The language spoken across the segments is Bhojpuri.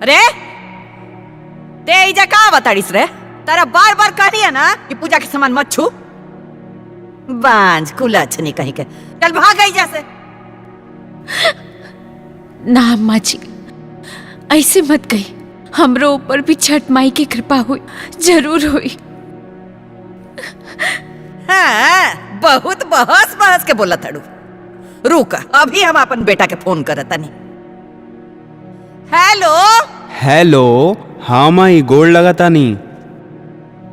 अरे ते इजा का बताड़ीस रे? तारा बार बार कहनी है ना कि पूजा के सामान मत छू। बांझ कुलच्छनी कहीं के, चल भाग गई जैसे। ना अम्मा जी, ऐसे मत कही। हमरो ऊपर भी छठ माई की कृपा हुई, जरूर हुई। हाँ, बहुत बहस बहस के बोला थड़ू। रुक, अभी हम अपन बेटा के फोन करत तनी। हेलो हेलो, हाँ माई गोड़ लगाता नी।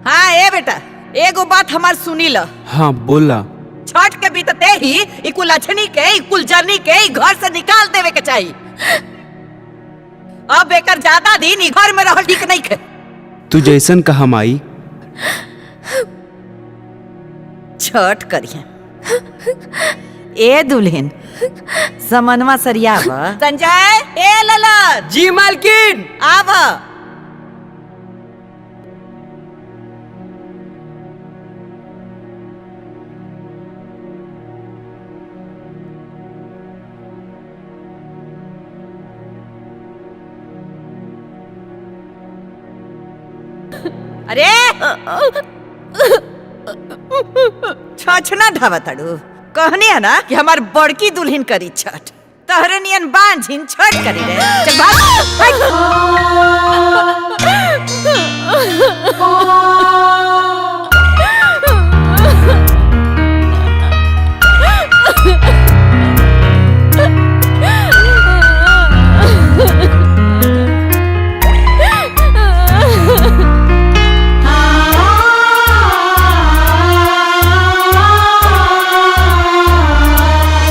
हाँ ए बेटा, एगो बात हमार सुनी ल। हाँ बोला। छठ के बीतते ही ई कुलच्छनी के, ई कुलजरनी के ई घर से निकाल देवे के चाहिए। अब एकर ज्यादा दिन ई घर में रहल ठीक नहीं है। तू जैसन कहा माई। छठ करिए। ए दुल्हन, समनवा सरियावा। संजय, ए ललन। जी मालकिन। आव। अरे छछना ढावा तड़ू। कहनी है ना कि हमार बड़की दुल्हन करी छठ, तहरे नियन बांझिन छठ करी रे। चल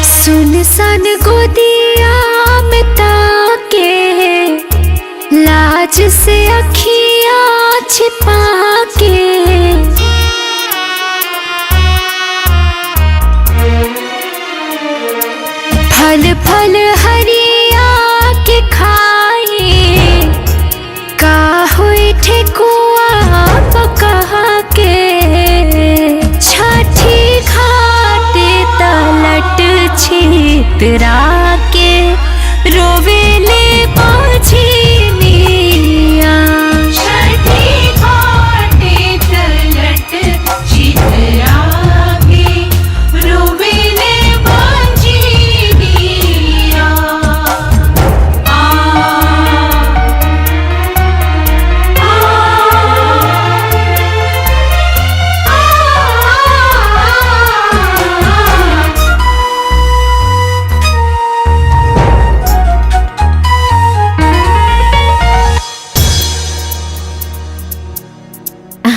सुनसान गोदिया में ताके, लाज से अखियाँ छिपा के, फल फल हरिया के खाए, का हुई ठेकुआ पका के, छठी घाटे तलट छितरा के, रोवेले बाझिनिया। छठी घाटे तलट छितरा के, रोवेले बाझिनिया।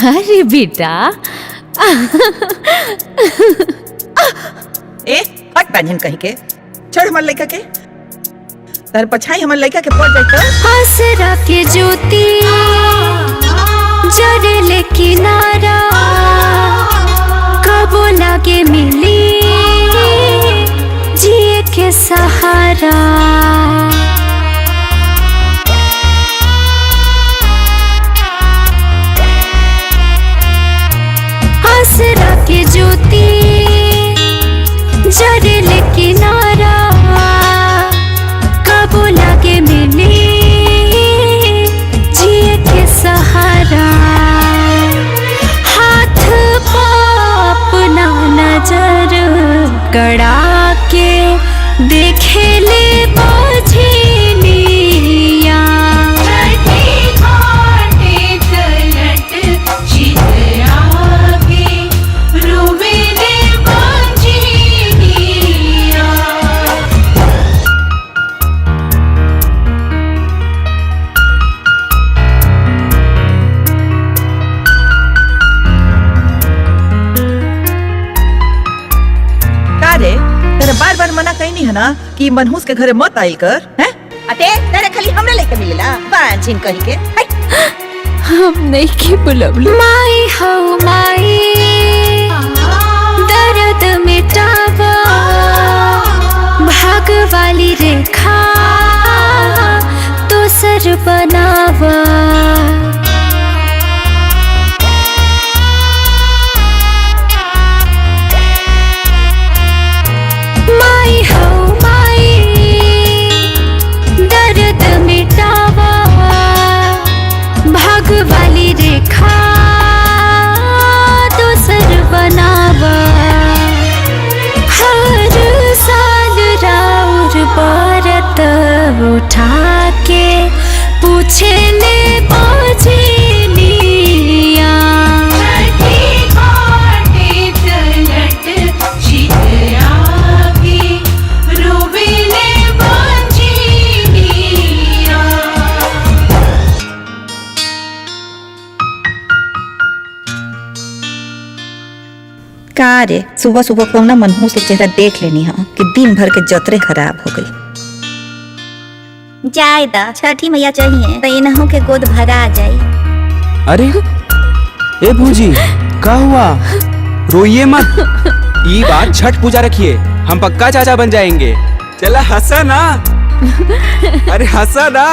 अरे बेटा। ए हट बांझिन कहीं के, चढ़ हमार लड़का के। तार पछाई हमार लड़का के पड़ जाए तो। आसरा के ज्योति जड़ले किनारा, कबो लागे मिली जिए के सहारा। आसरा के ज्योति जड़ले किनारा, कबो लागे मिली जिए के सहारा। हाथ पाप ना नजर गड़ा के, देखे ले बाझिनिया। छठी घाटे तलट छितरा के, रोवेले बाझिनिया। का रे, तेरे बार बार मना कहीं नहीं है ना कि मनहूस के घरे मत आइल कर, हैं? अते तेरे खाली हमरे लेके मिलेला बांझिन कहीं के। हम नहीं की बुलबुल माई हो माई, दर्द मिटावा, भाग वाली रेखा तो सर बनावा। माई हो माई, दर्द मिटावा, उठा के पूछे ले बजनिया का रे सुबह सुबह कौना मनहूस से चेहरा देख लेनी हा कि दिन भर के जतरे खराब हो गई। जाए दा छठी मैया चाहिए तो इनहों के गोद भरा जाए। अरे ए भूजी का हुआ? रोइए मत, ये बात छठ पूजा रखिए, हम पक्का चाचा बन जाएंगे। चला हंसा ना, अरे हंसा ना।